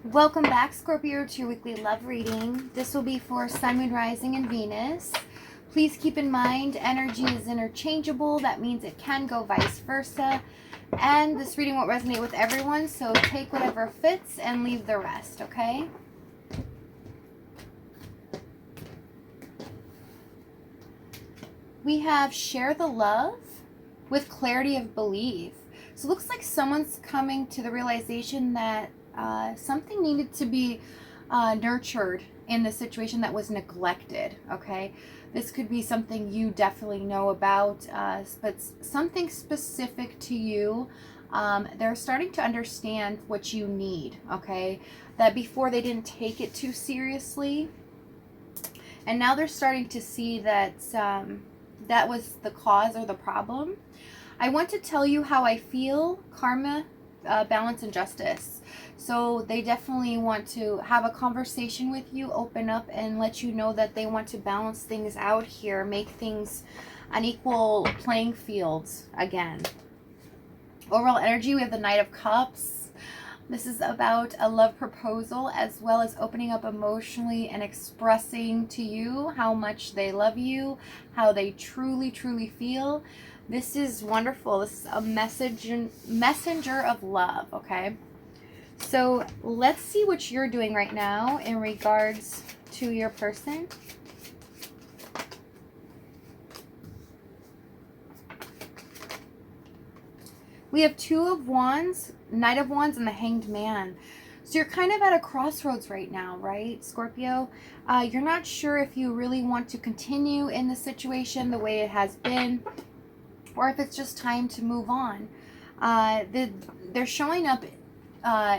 Welcome back, Scorpio, to your weekly love reading. This will be for Sun, Moon, Rising, and Venus. Please keep in mind energy is interchangeable. That means it can go vice versa. And this reading won't resonate with everyone, so take whatever fits and leave the rest, okay? We have share the love with clarity of belief. So it looks like someone's coming to the realization that something needed to be nurtured in the situation that was neglected, okay? This could be something you definitely know about, but something specific to you. They're starting to understand what you need, okay? That before they didn't take it too seriously. And now they're starting to see that that was the cause or the problem. I want to tell you how I feel, karma, balance, and justice. So they definitely want to have a conversation with you, open up, and let you know that they want to balance things out here, make things an equal playing field again. Overall energy, we have the Knight of Cups. This is about a love proposal as well as opening up emotionally and expressing to you how much they love you, how they truly, truly feel. This is wonderful. This is a messenger of love, okay? So let's see what you're doing right now in regards to your person. We have Two of Wands, Knight of Wands, and the Hanged Man. So you're kind of at a crossroads right now, right, Scorpio? You're not sure if you really want to continue in the situation the way it has been, or if it's just time to move on. They're showing up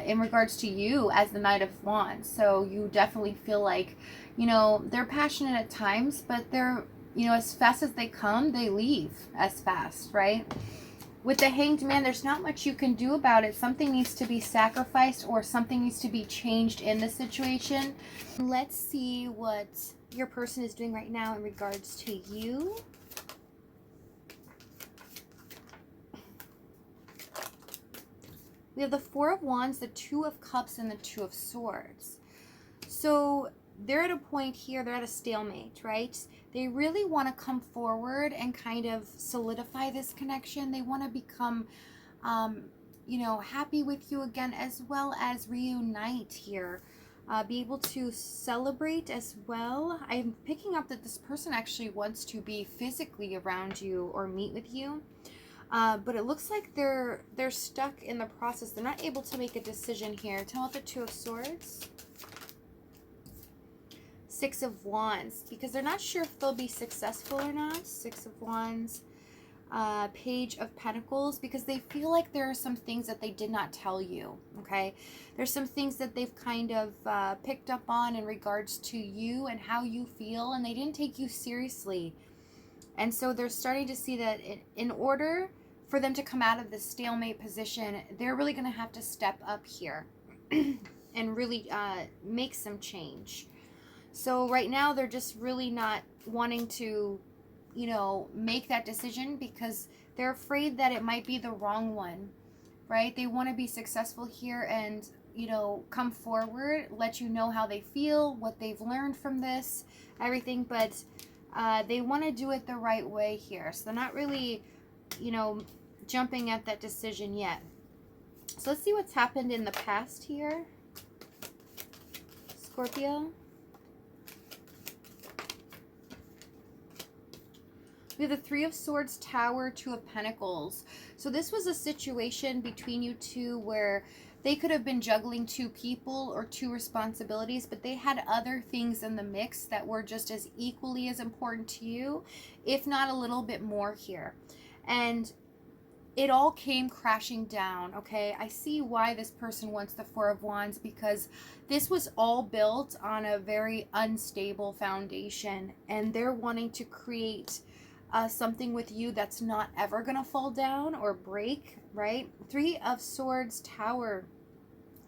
in regards to you as the Knight of Wands. So you definitely feel like, they're passionate at times, but they're, as fast as they come, they leave as fast, right? With the Hanged Man, there's not much you can do about it. Something needs to be sacrificed or something needs to be changed in the situation. Let's see what your person is doing right now in regards to you. We have the Four of Wands, the Two of Cups, and the Two of Swords. So they're at a point here, they're at a stalemate, right? They really want to come forward and kind of solidify this connection. They want to become, happy with you again, as well as reunite here. Be able to celebrate as well. I'm picking up that this person actually wants to be physically around you or meet with you. But it looks like they're stuck in the process. They're not able to make a decision here. Tell me the Two of Swords. Six of Wands, because they're not sure if they'll be successful or not. Six of Wands. Page of Pentacles, because they feel like there are some things that they did not tell you, okay? There's some things that they've kind of picked up on in regards to you and how you feel, and they didn't take you seriously. And so they're starting to see that in order for them to come out of this stalemate position, they're really going to have to step up here and really make some change. So right now they're just really not wanting to, make that decision because they're afraid that it might be the wrong one, right? They want to be successful here and, come forward, let you know how they feel, what they've learned from this, everything, but they want to do it the right way here. So they're not really, jumping at that decision yet. So let's see what's happened in the past here, Scorpio. We have the Three of Swords, Tower, Two of Pentacles. So this was a situation between you two where they could have been juggling two people or two responsibilities, but they had other things in the mix that were just as equally as important to you, if not a little bit more here. And it all came crashing down, okay? I see why this person wants the Four of Wands, because this was all built on a very unstable foundation, and they're wanting to create something with you that's not ever going to fall down or break, right? Three of Swords, Tower.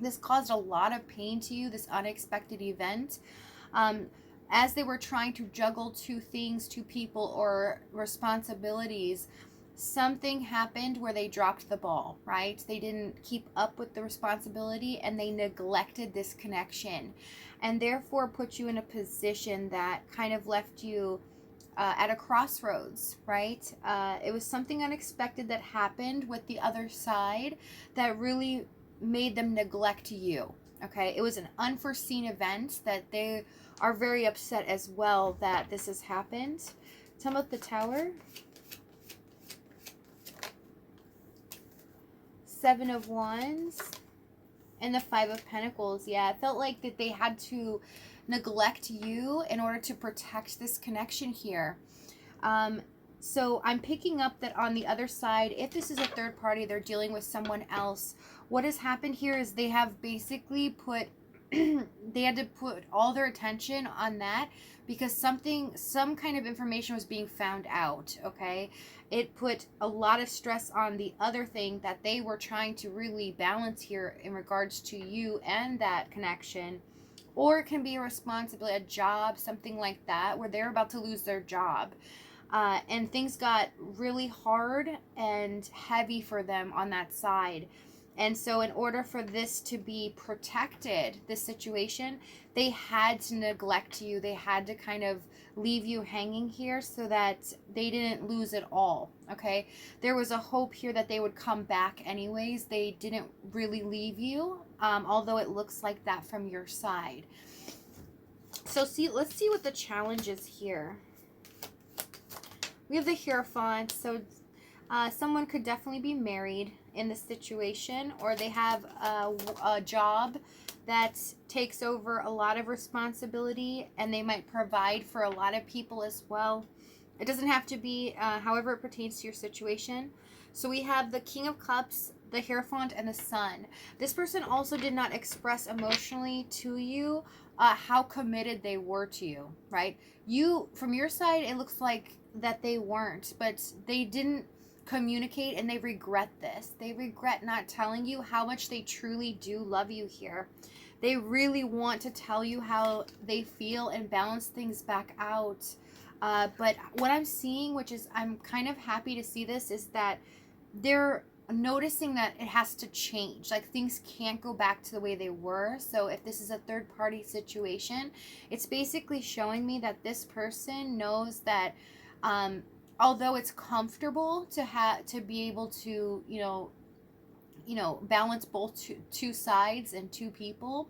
This caused a lot of pain to you, this unexpected event. As they were trying to juggle two things, two people, or responsibilities, something happened where they dropped the ball, right? They didn't keep up with the responsibility and they neglected this connection, and therefore put you in a position that kind of left you at a crossroads, right? It was something unexpected that happened with the other side that really made them neglect you, okay? It was an unforeseen event that they are very upset as well that this has happened. Tell me about the Tower. Seven of Wands and the Five of Pentacles. Yeah, it felt like that they had to neglect you in order to protect this connection here. So I'm picking up that on the other side, if this is a third party, they're dealing with someone else. What has happened here is they have basically put they had to put all their attention on that because some kind of information was being found out, okay? It put a lot of stress on the other thing that they were trying to really balance here in regards to you and that connection. Or it can be a responsibility, a job, something like that, where they're about to lose their job. And things got really hard and heavy for them on that side. And so in order for this to be protected, this situation, they had to neglect you. They had to kind of leave you hanging here so that they didn't lose it all, okay? There was a hope here that they would come back anyways. They didn't really leave you, although it looks like that from your side. So let's see what the challenge is here. We have the Hierophant. So someone could definitely be married in this situation, or they have a job that takes over a lot of responsibility, and they might provide for a lot of people as well. It doesn't have to be however it pertains to your situation. So we have the King of Cups, the Hierophant, and the Sun. This person also did not express emotionally to you how committed they were to you, right? You, from your side, it looks like that they weren't, but they didn't communicate, and they regret this. They regret not telling you how much they truly do love you here. They really want to tell you how they feel and balance things back out. But what I'm seeing, which is I'm kind of happy to see this, is that they're noticing that it has to change. Like things can't go back to the way they were. So if this is a third party situation, it's basically showing me that this person knows that although it's comfortable to be able to, balance both two sides and two people,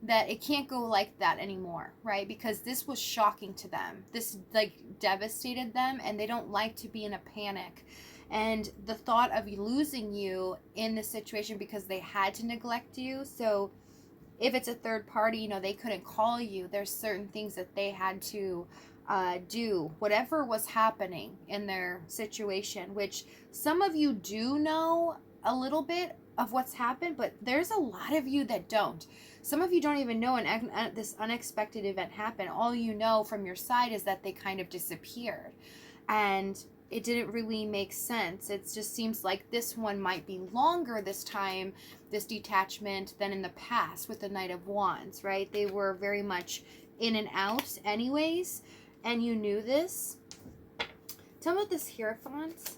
that it can't go like that anymore, right? Because this was shocking to them. This like devastated them, and they don't like to be in a panic. And the thought of losing you in this situation because they had to neglect you. So if it's a third party, they couldn't call you. There's certain things that they had to do, whatever was happening in their situation, which some of you do know a little bit of what's happened, but there's a lot of you that don't. Some of you don't even know this unexpected event happened. All you know from your side is that they kind of disappeared, and it didn't really make sense. It just seems like this one might be longer this time, this detachment, than in the past with the Knight of Wands, right? They were very much in and out anyways, and you knew this. Tell me about this Hierophant.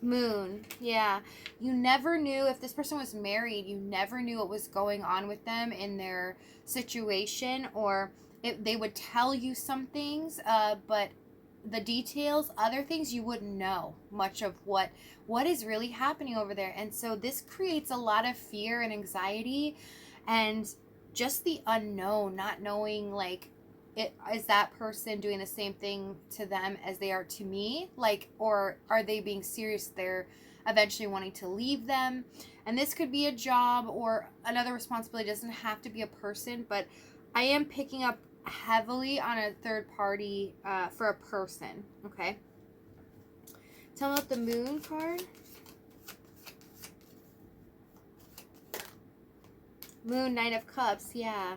Moon. Yeah. You never knew if this person was married. You never knew what was going on with them in their situation, or if they would tell you some things, but the details, other things, you wouldn't know much of what is really happening over there. And so this creates a lot of fear and anxiety, and just the unknown, not knowing, like, is that person doing the same thing to them as they are to me? Like, or are they being serious? They're eventually wanting to leave them. And this could be a job or another responsibility. It doesn't have to be a person, but I am picking up heavily on a third party for a person. Okay. Tell me about the Moon card. Moon, Knight of Cups. Yeah.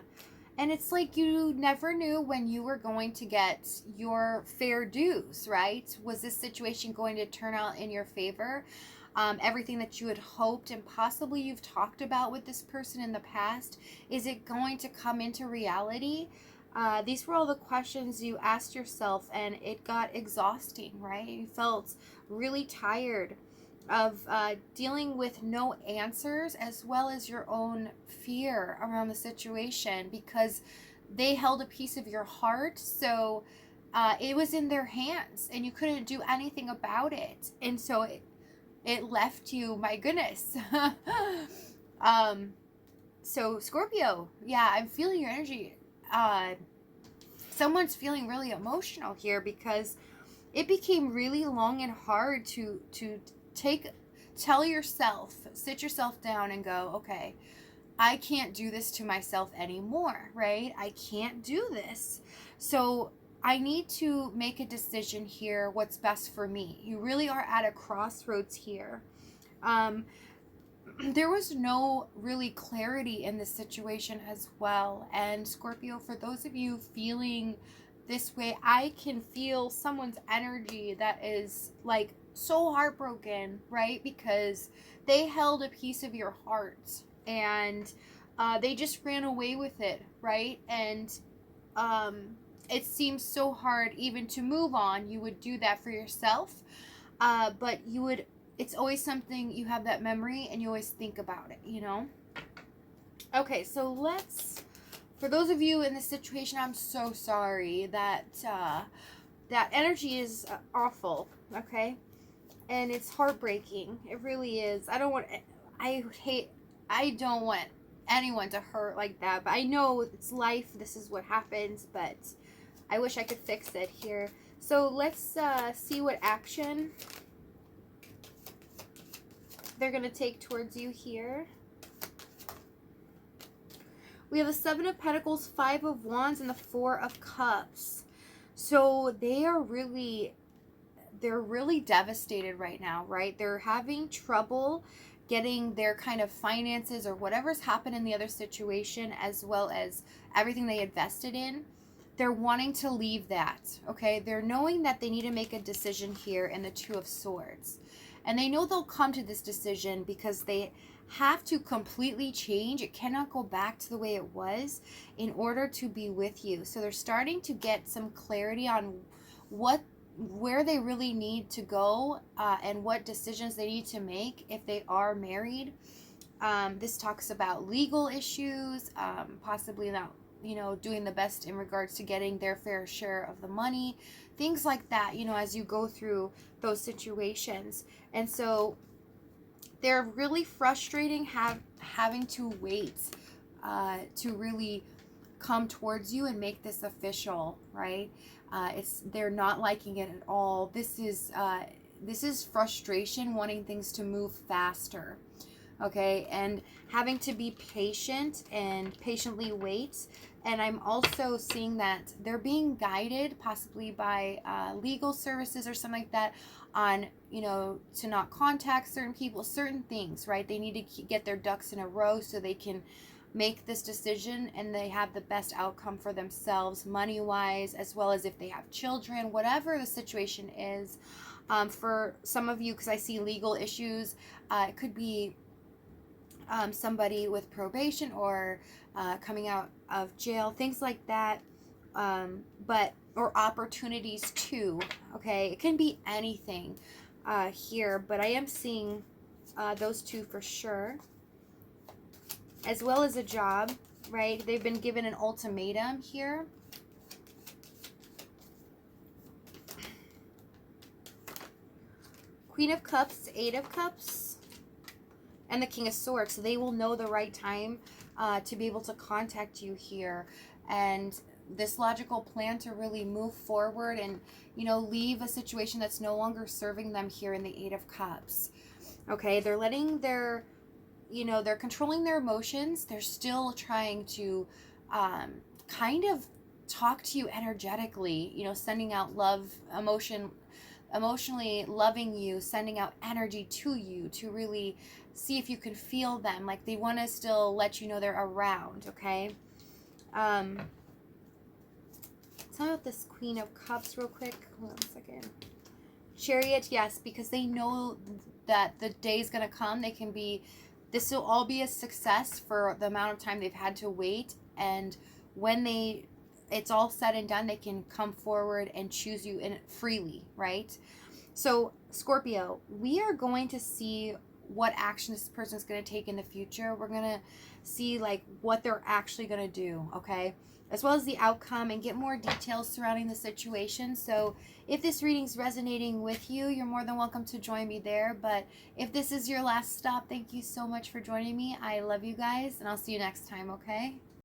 And it's like you never knew when you were going to get your fair dues, right? Was this situation going to turn out in your favor? Everything that you had hoped and possibly you've talked about with this person in the past, is it going to come into reality? These were all the questions you asked yourself, and it got exhausting, right? You felt really tired of dealing with no answers, as well as your own fear around the situation, because they held a piece of your heart. So it was in their hands and you couldn't do anything about it. And so it left you, my goodness. So Scorpio, yeah, I'm feeling your energy. Someone's feeling really emotional here because it became really long and hard to tell yourself, sit yourself down and go, okay, I can't do this to myself anymore, right? I can't do this. So I need to make a decision here, what's best for me. You really are at a crossroads here. There was no really clarity in this situation as well. And Scorpio, for those of you feeling this way, I can feel someone's energy that is like so heartbroken, right? Because they held a piece of your heart and they just ran away with it, right? And it seems so hard even to move on. You would do that for yourself, but you would, it's always something, you have that memory and you always think about it, you know? Okay, so let's, for those of you in this situation, I'm so sorry that that energy is awful, okay? And it's heartbreaking. It really is. I don't want anyone to hurt like that, but I know it's life. This is what happens, but I wish I could fix it here. So let's see what action they're going to take towards you here. We have the Seven of Pentacles, Five of Wands, and the Four of Cups. So they're really devastated right now, right? They're having trouble getting their kind of finances or whatever's happened in the other situation, as well as everything they invested in. They're wanting to leave that, okay? They're knowing that they need to make a decision here in the Two of Swords. And they know they'll come to this decision because they have to completely change. It cannot go back to the way it was in order to be with you. So they're starting to get some clarity on where they really need to go and what decisions they need to make if they are married. This talks about legal issues, possibly not, you know, doing the best in regards to getting their fair share of the money, things like that, you know, as you go through those situations. And so they're really frustrating having to wait to really come towards you and make this official, right? They're not liking it at all. This is frustration, wanting things to move faster, okay? And having to be patient and patiently wait. And I'm also seeing that they're being guided possibly by legal services or something like that on, you know, to not contact certain people, certain things, right? They need to get their ducks in a row so they can make this decision and they have the best outcome for themselves, money-wise, as well as if they have children, whatever the situation is. For some of you, because I see legal issues, it could be somebody with probation or coming out of jail, things like that, or opportunities too, okay? It can be anything here, but I am seeing those two for sure, as well as a job, right? They've been given an ultimatum here. Queen of Cups, Eight of Cups, and the King of Swords. So they will know the right time to be able to contact you here, and this logical plan to really move forward and, you know, leave a situation that's no longer serving them here in the Eight of Cups. Okay, they're letting their, you know, they're controlling their emotions. They're still trying to kind of talk to you energetically, you know, sending out love, emotionally loving you, sending out energy to you to really see if you can feel them. Like they want to still let you know they're around, okay? Tell me about this Queen of Cups real quick. Hold on a second. Chariot, yes, because they know that the day's going to come. This will all be a success for the amount of time they've had to wait. And when they it's all said and done, they can come forward and choose you in freely, right? So Scorpio, we are going to see what action this person is going to take in the future. We're going to see like what they're actually going to do, okay? As well as the outcome, and get more details surrounding the situation. So if this reading's resonating with you, you're more than welcome to join me there. But if this is your last stop, thank you so much for joining me. I love you guys, and I'll see you next time, okay?